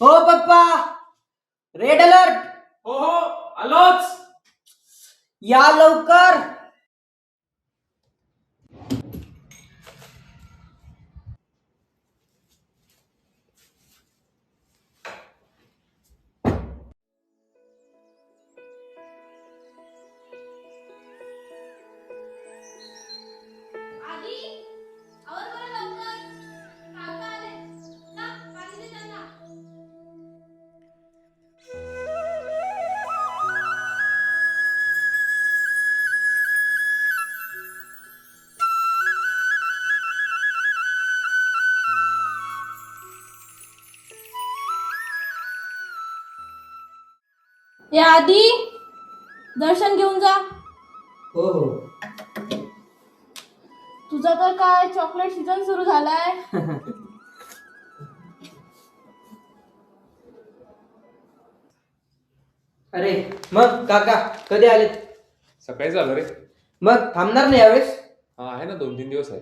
हो पप्पा, red alert. हो हो, आलोच. या लवकर. आधी आवर बरं लवकर. काका आले. जा, पाणी दे त्यांना. या आधी दर्शन घेऊन जा. हो हो. तुझा तर काय चॉकलेट सीझन सुरू झालाय. अरे मग काका कधी आलेत? सकाळी झालं रे. मग थांबणार नाही यावेळेस? हा आहे ना, 2-3 दिवस आहे.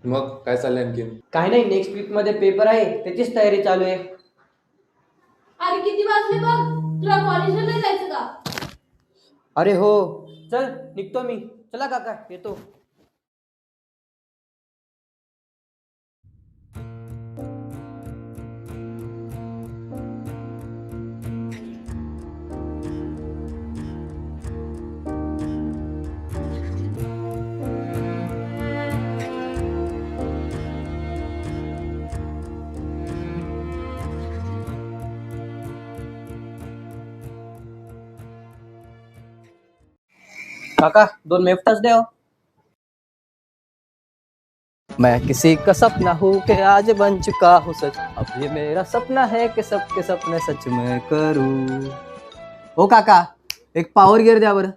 मग काय चाललंय आणखीन? काही नाही, नेक्स्ट वीक मध्ये पेपर आहे, त्याचीच तयारी चालू आहे. अरे किती वाजले बघ. तुला कॉलेजला नाही जायचं का? अरे हो, चल निघतो मी. चला काका, येतो. काका 2 मेफ्टास द्या हो. मैं किसी का सपना हूँ कि आज बन चुका हूँ सच, अब ये मेरा सपना है कि सबके सपने सच में करूँ. हो काका, एक पॉवर गिअर द्या बरं.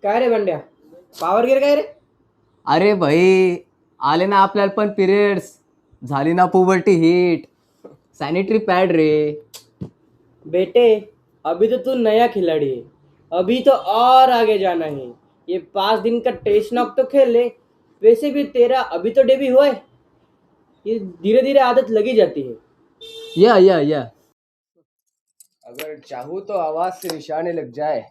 काय रे बंड्या, पॉवर गिअर काय रे? अरे भाई, आले ना आपल्याला पण पिरियड्स, झाली ना पुबर्टी हिट, सॅनिटरी पॅड रे. बेटे, अभी तो तू नया खिलाड़ी है, अभी तो और आगे जाना है. ये 5 दिन का टेस्ट नॉक तो खेल ले. वैसे भी तेरा अभी तो डेब्यू हुआ है, ये धीरे धीरे आदत लगी जाती है. या अगर चाहूँ तो आवाज से निशाने लग जाए.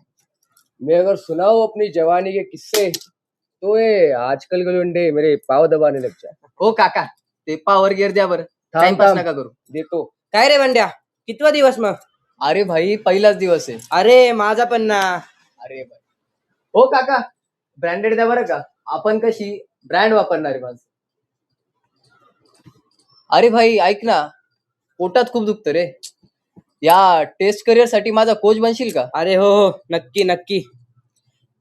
मैं अगर सुनाऊं अपनी जवानी के किस्से तो ये आजकल के लुंडे मेरे पाव दबाने लग जाए. हो काका, ते पॉवर गिअर द्या बरं. थांब, टाइमपास थांब. नका करू. देतो. काय रे बंड्या, कितवा दिवस मग? अरे भाई, पहिलाच दिवस आहे. अरे माझा पण ना. अरे भाई, हो काका, ब्रँडेड द्या बरं का. आपण कशी ब्रँड वापरणारी माणसं. अरे भाई ऐक ना, पोटात खूप दुखतं रे. या टेस्ट करिअर साठी माझा कोच बनशील का? अरे हो हो, नक्की नक्की.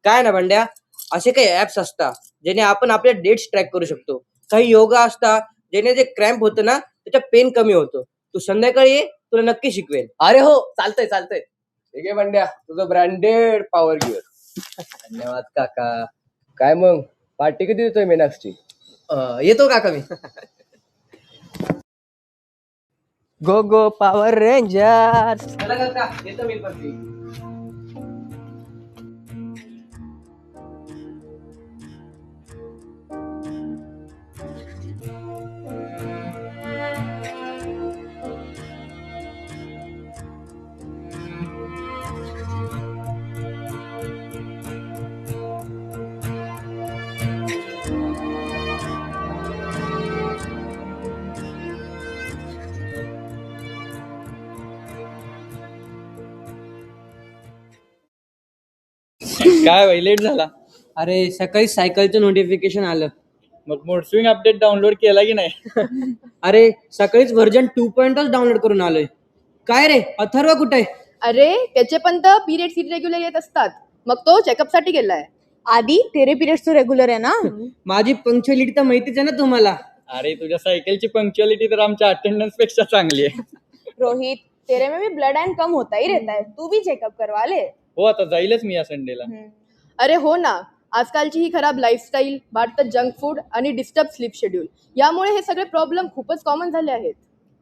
काय ना बंड्या, असे काही ऍप्स असतात ज्याने आपण आपल्या डेट्स ट्रॅक करू शकतो. काही योगा असतात ज्याने जे क्रॅम्प होतं ना त्याचा पेन कमी होतो. तू संध्याकाळी ये, तुला नक्की शिकवेल. अरे हो, चालतंय. ठीक आहे बंड्या, तुझं ब्रँडेड पॉवर गिअर. धन्यवाद काका. काय मग, पार्टी कधी देतोय मेनाक्सची? येतो काका मी. गो गो पॉवर रेंजर्स. चला काका, येतो मी पण. काय भाई, लेट झाला. अरे सकाळी सायकलचं नोटिफिकेशन आलं. मग मूड स्विंग अपडेट डाउनलोड केला की नाही? अरे सकाळीच व्हर्जन 2.0 डाउनलोड करून आलोय. काय रे अथर्व कुठे आहे? अरे त्याचे पण तर पिरियड्स इरेग्युलर येत असतात, मग तो चेकअप साठी गेलाय. आधी तेरे पिरियड्स तो रेग्युलर आहे ना. माझी पंक्च्युअलिटी तर माहितीच आहे ना तुम्हाला. अरे तुझ्या सायकलची पंक्च्युअलिटी तर आमच्या अटेंडन्स पेक्षा चांगली आहे. रोहित, तेरे में भी ब्लड एंड कम होता ही रहता है, तू भी चेकअप करवा ले. हो, आता जाईलच मी या संडेला. अरे हो ना, आजकालची ही खराब लाईफस्टाईल, वाढतं जंक फूड आणि डिस्टर्ब स्लीप शेड्यूल यामुळे हे सगळे प्रॉब्लेम खूपच कॉमन झाले आहेत.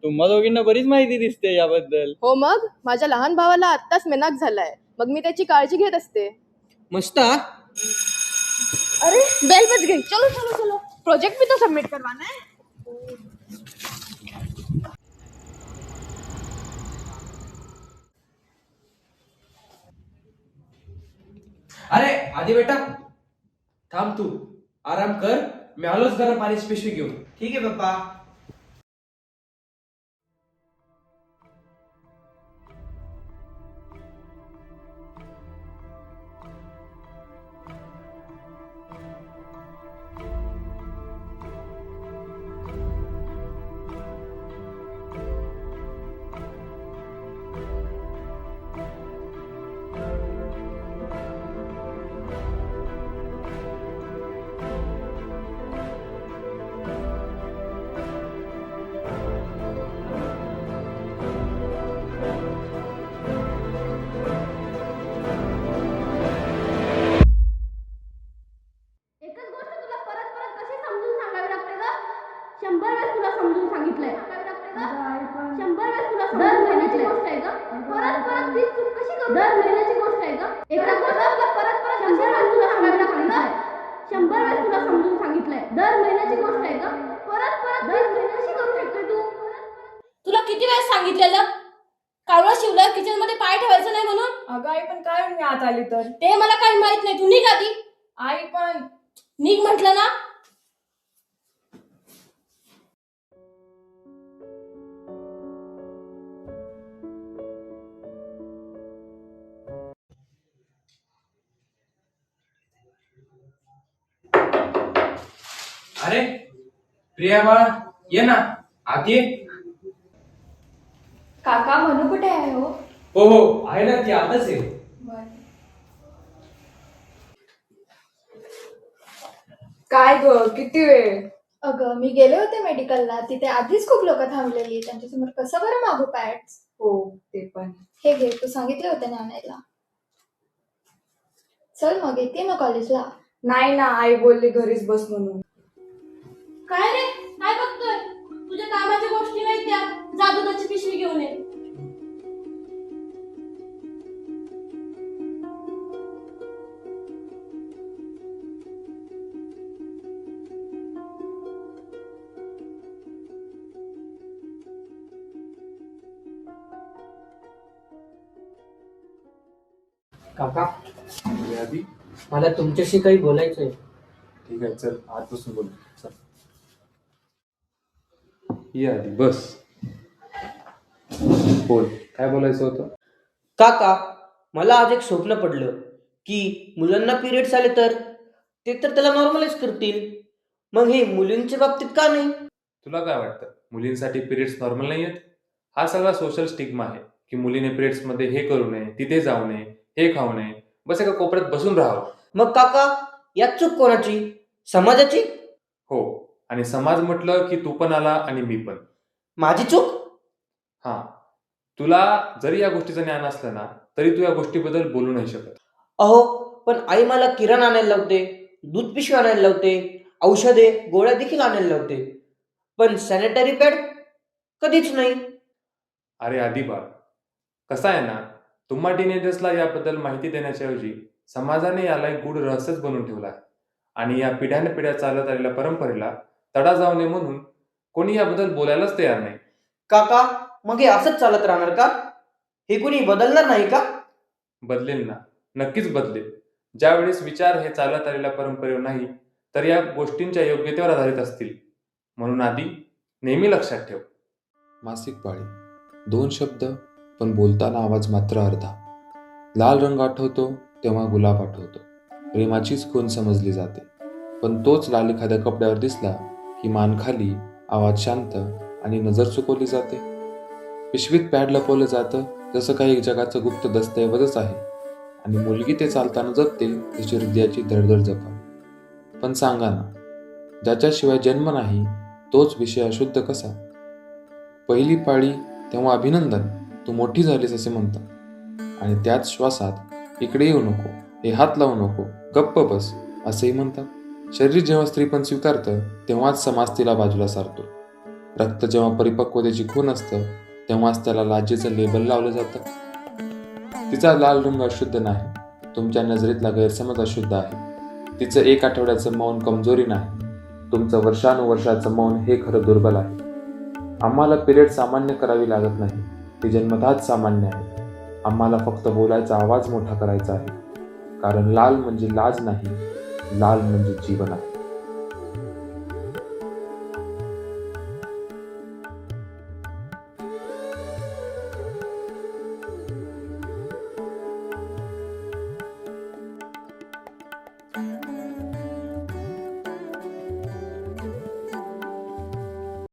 तुम्हा दोघींना बरीच माहिती दिसते याबद्दल. हो मग, माझ्या लहान भावाला आत्ताच मेनाक झालाय, मग मी त्याची काळजी घेत असते. मस्त हा? अरे बेल बज गई, चलो चलो चलो, प्रोजेक्ट भी तो सबमिट करवाना है. अरे आधी बेटा थांब, तू आराम कर, मी आलोच गरम पाण्याची पिशवी घेऊन. ठीक आहे पप्पा. एकच गोष्ट तुला परत परत कशी समजून सांगावी लागते ग? 100 वेळेस तुला समजून सांगितलंय. 100 वेळेस तुला दर महिन्याची गोष्ट आहे ग. परत परत तीच चूक कशी करू? दर महिन्याची गोष्ट आहे ग. एकच गोष्ट तुला परत परत 100 वेळेस तुला सांगावी लागते. 100 वेळेस तुला समजून सांगितलंय. दर महिन्याची गोष्ट आहे ग. परत परत तीच कशी करू शकते तू? तुला किती वेळेस सांगितलेलं कावळा शिवला किचन मध्ये पाय ठेवायचं नाही म्हणून? अगं आई पण काय मी आत आली तर ते मला काही माहित नाही. तू निघ आधी. आई पण निघ म्हटलं ना. अरे प्रिया बाळा ये ना आत ये. काका म्हणू कुठे आहे हो? हो आहे ना, ती आताच आहे. काय ग किती वेळ? अगं मी गेले होते मेडिकलला, तिथे आधीच खूप लोक थांबलेली, त्यांच्यासमोर कसं बरं मागू पॅड्स. हो ते पण. हे घे, तू सांगितले होते ना आणायला. चल मग येते ना कॉलेजला. नाही ना, आई बोलली घरीच बस म्हणून. काय रे काय बघतोय? तुझ्या कामाच्या गोष्टी नाही त्या. जा दुधाची पिशवी घेऊन ये. काका ये आधी. मला तुमच्याशी काही बोलायचंय. ठीक आहे, चल आत बसून बोल. चल ये आधी बस. बोल, काय बोलायचं होतं? काका मला आज एक स्वप्न पडलं की मुलांना पिरियड्स आले तर ते तर त्याला नॉर्मलाइज करतील, मग हे मुलींच्या बाबतीत का नाही? तुला काय वाटतं मुलींसाठी पिरियड्स नॉर्मल नाही आहेत? हा सगळा सोशल स्टिग्मा आहे की मुलीने पिरियड्स मध्ये हे करू नये, तिथे जाऊ नये, हे खाऊ नये, बस एका कोपऱ्यात बसून राहावं. मग काका यात चूक कोणाची? समाजाची? हो, आणि समाज म्हटलं की तू पण आला आणि मी पण. माझी चूक? हा, तुला जरी या गोष्टीचं ज्ञान असलं ना तरी तू या गोष्टीबद्दल बोलू नाही शकत. अहो पण आई मला किराणा आणायला लावते, दूध पिशवी आणायला लावते, औषधे गोळ्या देखील आणायला लावते, पण सॅनिटरी पॅड कधीच नाही. अरे आधी बाळ, कसं आहे ना, तुम्हा टीनेजर्सला याबद्दल माहिती देण्याच्याऐवजी समाजाने याला एक गूढ रहस्यच बनवून ठेवला आहे. आणि या पिढ्यानपिढ्या चालत आलेल्या परंपरेला तडा जाऊ नये म्हणून कोणी याबद्दल बोलायलाच तयार नाही. काका मग हे असंच चालत राहणार का? हे कुणी बदलणार नाही का? बदलेल ना, नक्कीच बदलेल. ज्यावेळेस विचार हे चालत आलेल्या परंपरेवर नाही तर या गोष्टींच्या योग्यतेवर आधारित असतील. म्हणून आधी नेहमी लक्षात ठेव. मासिक पाळी, 2 शब्द पण बोलताना आवाज मात्र अर्धा. लाल रंग आठवतो तेव्हा गुलाब आठवतो. प्रेमाचीच खूण समजली जाते, पण तोच लाल एखाद्या कपड्यावर दिसला की मान खाली, आवाज शांत आणि नजर चुकवली जाते. पिशवीत पॅड लपवलं जातं जसं काही एक जगाचं गुप्त दस्तऐवजच आहे, आणि मुलगी ते चालताना जगते तिची हृदयाची धडधड जपा. पण सांगा ना, ज्याच्याशिवाय जन्म नाही तोच विषय अशुद्ध कसा? पहिली पाळी तेव्हा अभिनंदन, तू मोठी झालीस असे म्हणतात, आणि त्याच श्वासात इकडे येऊ नको, हे हात लावू नको, गप्प बस असेही म्हणतात. शरीर जेव्हा स्त्रीपण स्वीकारतं तेव्हाच समाज तिला बाजूला सारतो. रक्त जेव्हा परिपक्वतेची खूण असतं तेव्हाच त्याला लाजेचं लेबल लावलं जातं. तिचा लाल रंग अशुद्ध नाही, तुमच्या नजरेतला गैरसमज अशुद्ध आहे. तिचं 1 आठवड्याचं मौन कमजोरी नाही, तुमचं वर्षानुवर्षाचं मौन हे खरं दुर्बल आहे. आम्हाला पिरियड सामान्य करावी लागत नाही, ती जन्मतःच सामान्य आहे. आम्हाला फक्त बोलायचा आवाज मोठा करायचा आहे. कारण लाल म्हणजे लाज नाही, लाल म्हणजे जीवन आहे.